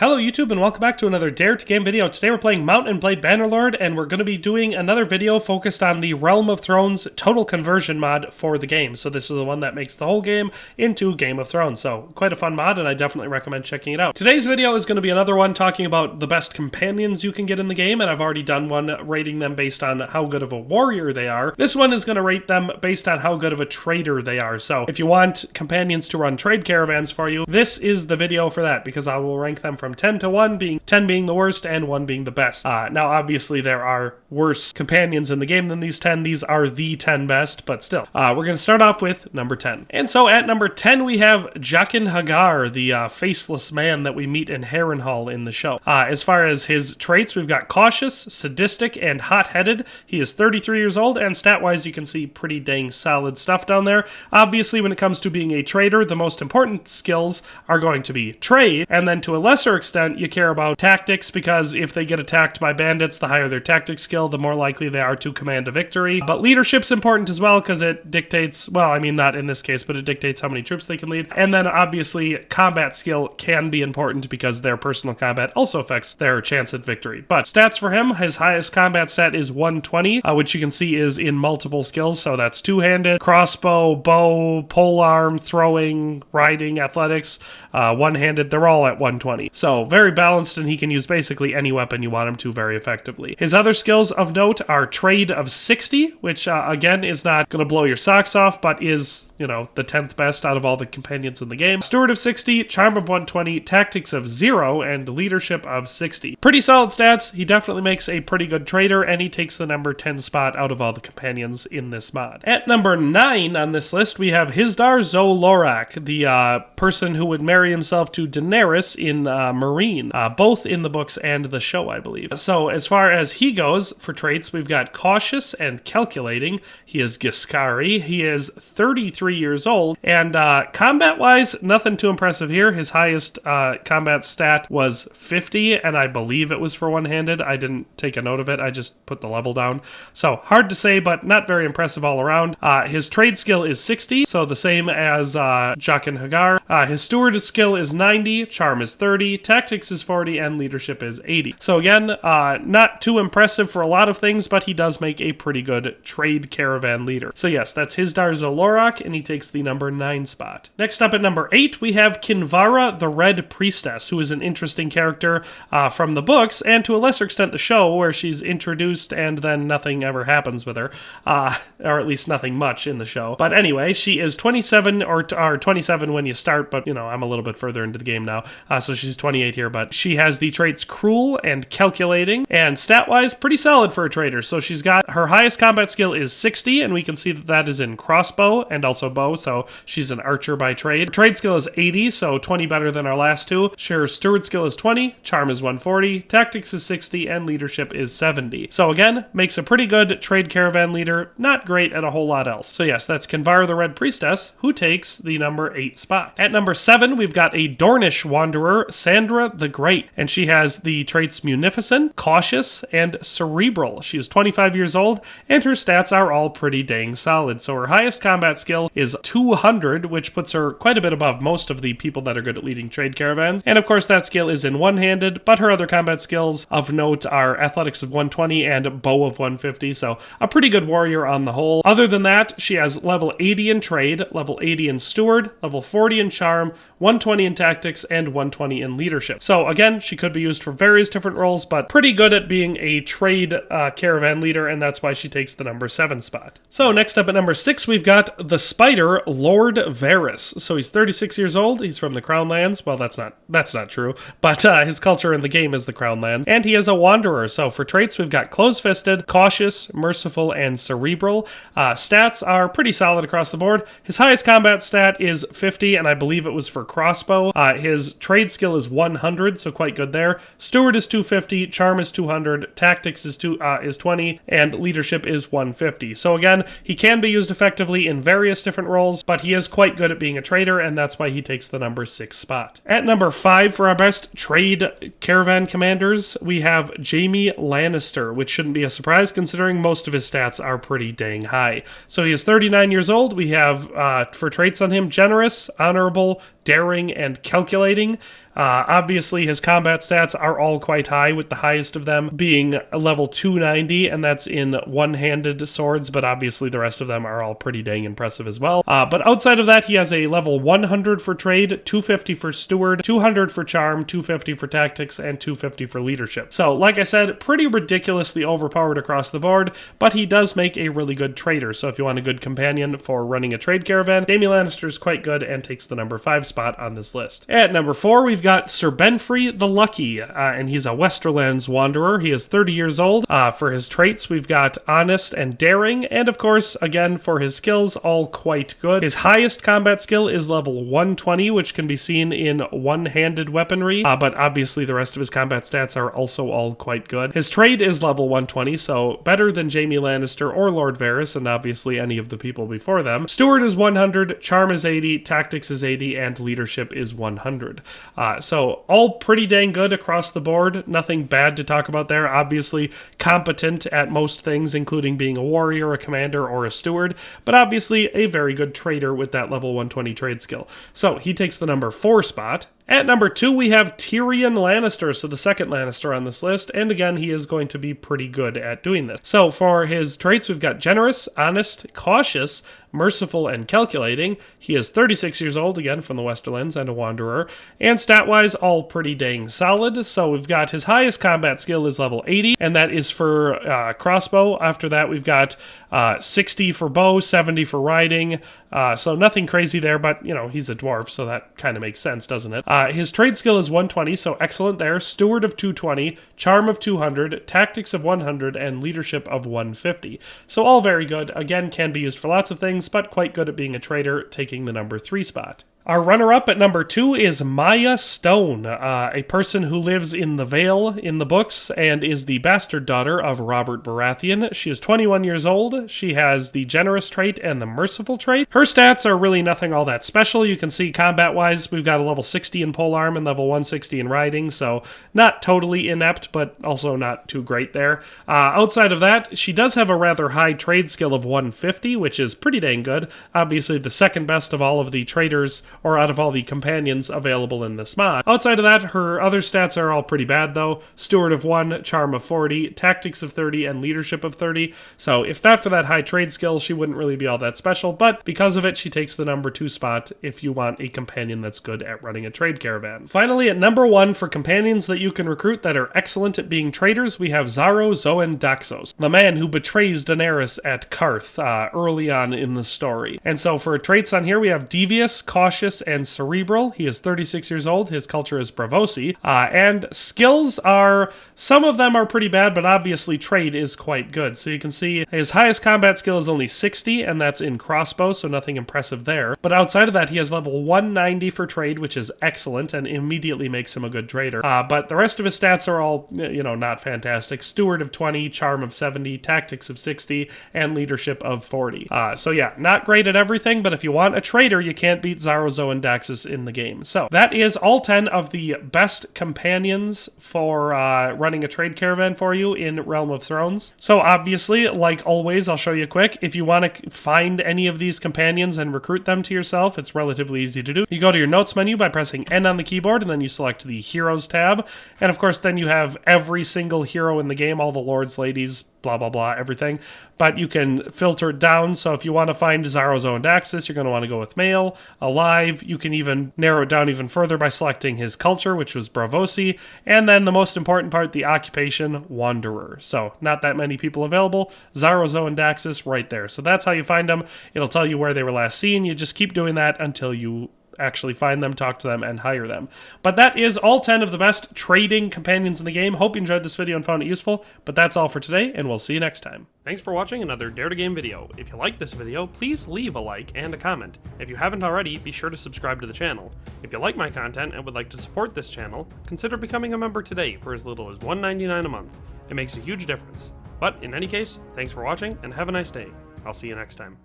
Hello YouTube and welcome back to another Dare to Game video. Today we're playing Mount and Blade Bannerlord and we're going to be doing another video focused on the Realm of Thrones total conversion mod for the game. So this is the one that makes the whole game into Game of Thrones. So quite a fun mod and I definitely recommend checking it out. Today's video is going to be another one talking about the best companions you can get in the game, and I've already done one rating them based on how good of a warrior they are. This one is going to rate them based on how good of a trader they are. So if you want companions to run trade caravans for you, this is the video for that, because I will rank them from 10 to 1, being 10 being the worst and 1 being the best. Now obviously there are worse companions in the game than these 10. These are the 10 best, but still. We're going to start off with number 10. And so at number 10 we have JAQUIN HAGAR, the faceless man that we meet in Harrenhal in the show. As far as his traits, we've got cautious, sadistic, and hot-headed. He is 33 years old, and stat-wise you can see pretty dang solid stuff down there. Obviously when it comes to being a trader, the most important skills are going to be trade, and then to a lesser extent you care about tactics, because if they get attacked by bandits, the higher their tactics skill, the more likely they are to command a victory. But leadership's important as well, because it dictates, well, I mean not in this case, but it dictates how many troops they can lead. And then obviously combat skill can be important, because their personal combat also affects their chance at victory. But stats for him, his highest combat stat is 120, which you can see is in multiple skills. So that's two-handed, crossbow, bow, polearm, throwing, riding, athletics, one-handed, they're all at 120. So very balanced, and he can use basically any weapon you want him to very effectively. His other skills of note are trade of 60, which again is not going to blow your socks off, but is, you know, the 10th best out of all the companions in the game. Steward of 60, charm of 120, tactics of 0, and leadership of 60. Pretty solid stats. He definitely makes a pretty good trader, and he takes the number 10 spot out of all the companions in this mod. At number 9 on this list, we have HIZDAHR LORAQ, the person who would marry himself to Daenerys in Marine, both in the books and the show, I believe. So as far as he goes for traits, we've got cautious and calculating. He is Giscari. He is 33 years old, and combat-wise, nothing too impressive here. His highest combat stat was 50, and I believe it was for one-handed. I didn't take a note of it. I just put the level down. So hard to say, but not very impressive all around. His trade skill is 60, so the same as JAQUIN HAGAR. His steward skill is 90, charm is 30, tactics is 40, and leadership is 80. So again, not too impressive for a lot of things, but he does make a pretty good trade caravan leader. So yes, that's HIZDAHR LORAQ, and he takes the number 9 spot. Next up at number 8, we have KINVARA, the Red Priestess, who is an interesting character from the books, and to a lesser extent the show, where she's introduced and then nothing ever happens with her, or at least nothing much in the show. But anyway, she is 27, or 27 when you start, but you know, I'm a little bit further into the game now, so she's 28 here, but she has the traits cruel and calculating, and stat-wise, pretty solid for a trader. So she's got, her highest combat skill is 60, and we can see that that is in crossbow and also bow, so she's an archer by trade. Her trade skill is 80, so 20 better than our last two. Her steward skill is 20, charm is 140, tactics is 60, and leadership is 70. So again, makes a pretty good trade caravan leader, not great at a whole lot else. So yes, that's KINVARA the Red Priestess, who takes the number 8 spot. At number 7, we've got a Dornish wanderer, SANDRA the Great, and she has the traits munificent, cautious, and cerebral. She is 25 years old, and her stats are all pretty dang solid. So her highest combat skill is 200, which puts her quite a bit above most of the people that are good at leading trade caravans. And of course that skill is in one-handed, but her other combat skills of note are athletics of 120 and bow of 150, so a pretty good warrior on the whole. Other than that, she has level 80 in trade, level 80 in steward, level 40 in charm, 120 in tactics, and 120 in leadership. So again, she could be used for various different roles, but pretty good at being a trade caravan leader, and that's why she takes the number 7 spot. So next up at number 6, we've got the Spider, Lord Varys. So he's 36 years old, he's from the Crown Lands. Well, that's not true, but his culture in the game is the Crown Lands, and he is a wanderer. So for traits, we've got close-fisted, cautious, merciful, and cerebral. Stats are pretty solid across the board. His highest combat stat is 50, and I believe it was for crossbow. His trade skill is 100, so quite good there. Steward is 250, charm is 200, tactics is 20, and leadership is 150. So again, he can be used effectively in various different roles, but he is quite good at being a trader, and that's why he takes the number 6 spot. At number 5 for our best trade caravan commanders, we have Jaime Lannister, which shouldn't be a surprise considering most of his stats are pretty dang high. So he is 39 years old. We have, for traits on him, generous, honorable, daring, and calculating. Obviously, his combat stats are all quite high, with the highest of them being a level 290, and that's in one-handed swords, but obviously the rest of them are all pretty dang impressive as well. But outside of that, he has a level 100 for trade, 250 for steward, 200 for charm, 250 for tactics, and 250 for leadership. So, like I said, pretty ridiculously overpowered across the board, but he does make a really good trader. So if you want a good companion for running a trade caravan, Jaime Lannister is quite good and takes the number 5 spot on this list. At number 4, we've got Sir Benfry the Lucky, and he's a Westerlands wanderer. He is 30 years old. For his traits, we've got honest and daring, and of course, again, for his skills, all quite good. His highest combat skill is level 120, which can be seen in one-handed weaponry, but obviously the rest of his combat stats are also all quite good. His trade is level 120, so better than Jaime Lannister or Lord Varys, and obviously any of the people before them. Steward is 100, charm is 80, tactics is 80, and leadership is 100. So all pretty dang good across the board. Nothing bad to talk about there. Obviously competent at most things, including being a warrior, a commander, or a steward, but obviously a very good trader with that level 120 trade skill. So he takes the number 4 spot. At number 2, we have Tyrion Lannister, so the second Lannister on this list, and again, he is going to be pretty good at doing this. So for his traits, we've got generous, honest, cautious, merciful, and calculating. He is 36 years old, again, from the Westerlands and a wanderer, and stat-wise, all pretty dang solid. So we've got his highest combat skill is level 80, and that is for crossbow. After that, we've got 60 for bow, 70 for riding, so nothing crazy there, but, you know, he's a dwarf, so that kind of makes sense, doesn't it? His trade skill is 120, so excellent there. Steward of 220, charm of 200, tactics of 100, and leadership of 150. So all very good. Again, can be used for lots of things, but quite good at being a trader, taking the number 3 spot. Our runner-up at number 2 is Maya Stone, a person who lives in the Vale in the books and is the bastard daughter of Robert Baratheon. She is 21 years old. She has the generous trait and the merciful trait. Her stats are really nothing all that special. You can see combat-wise, we've got a level 60 in polearm and level 160 in riding, so not totally inept, but also not too great there. Outside of that, she does have a rather high trade skill of 150, which is pretty dang good. Obviously, the second best of all of the traders, or out of all the companions available in this mod. Outside of that, her other stats are all pretty bad though. Steward of 1, charm of 40, tactics of 30, and leadership of 30. So if not for that high trade skill, she wouldn't really be all that special, but because of it, she takes the number 2 spot if you want a companion that's good at running a trade caravan. Finally, at number 1 for companions that you can recruit that are excellent at being traders, we have XARO XHOAN DAXOS, the man who betrays Daenerys at Karth early on in the story. And so for traits on here, we have devious, cautious, and cerebral. He is 36 years old. His culture is Bravosi. And skills are, some of them are pretty bad, but obviously trade is quite good. So you can see his highest combat skill is only 60, and that's in crossbow, so nothing impressive there. But outside of that, he has level 190 for trade, which is excellent, and immediately makes him a good trader. But the rest of his stats are all, you know, not fantastic. Steward of 20, charm of 70, tactics of 60, and leadership of 40. So yeah, not great at everything, but if you want a trader, you can't beat XARO XHOAN DAXOS in the game. So that is all 10 of the best companions for running a trade caravan for you in Realm of Thrones. So obviously, like always, I'll show you quick. If you want to find any of these companions and recruit them to yourself, it's relatively easy to do. You go to your notes menu by pressing N on the keyboard, and then you select the Heroes tab. And of course, then you have every single hero in the game, all the lords, ladies, blah, blah, blah, everything. But you can filter it down. So if you want to find XARO XHOAN DAXOS, you're going to want to go with male, alive. You can even narrow it down even further by selecting his culture, which was Bravosi. And then the most important part, the occupation, wanderer. So not that many people available. XARO XHOAN DAXOS right there. So that's how you find them. It'll tell you where they were last seen. You just keep doing that until you actually find them, talk to them, and hire them. But that is all 10 of the best trading companions in the game. Hope you enjoyed this video and found it useful, but that's all for today, and we'll see you next time. Thanks for watching another Dare to Game video. If you liked this video, please leave a like and a comment. If you haven't already, be sure to subscribe to the channel. If you like my content and would like to support this channel, consider becoming a member today for as little as $1.99 a month. It makes a huge difference. But in any case, thanks for watching, and have a nice day. I'll see you next time.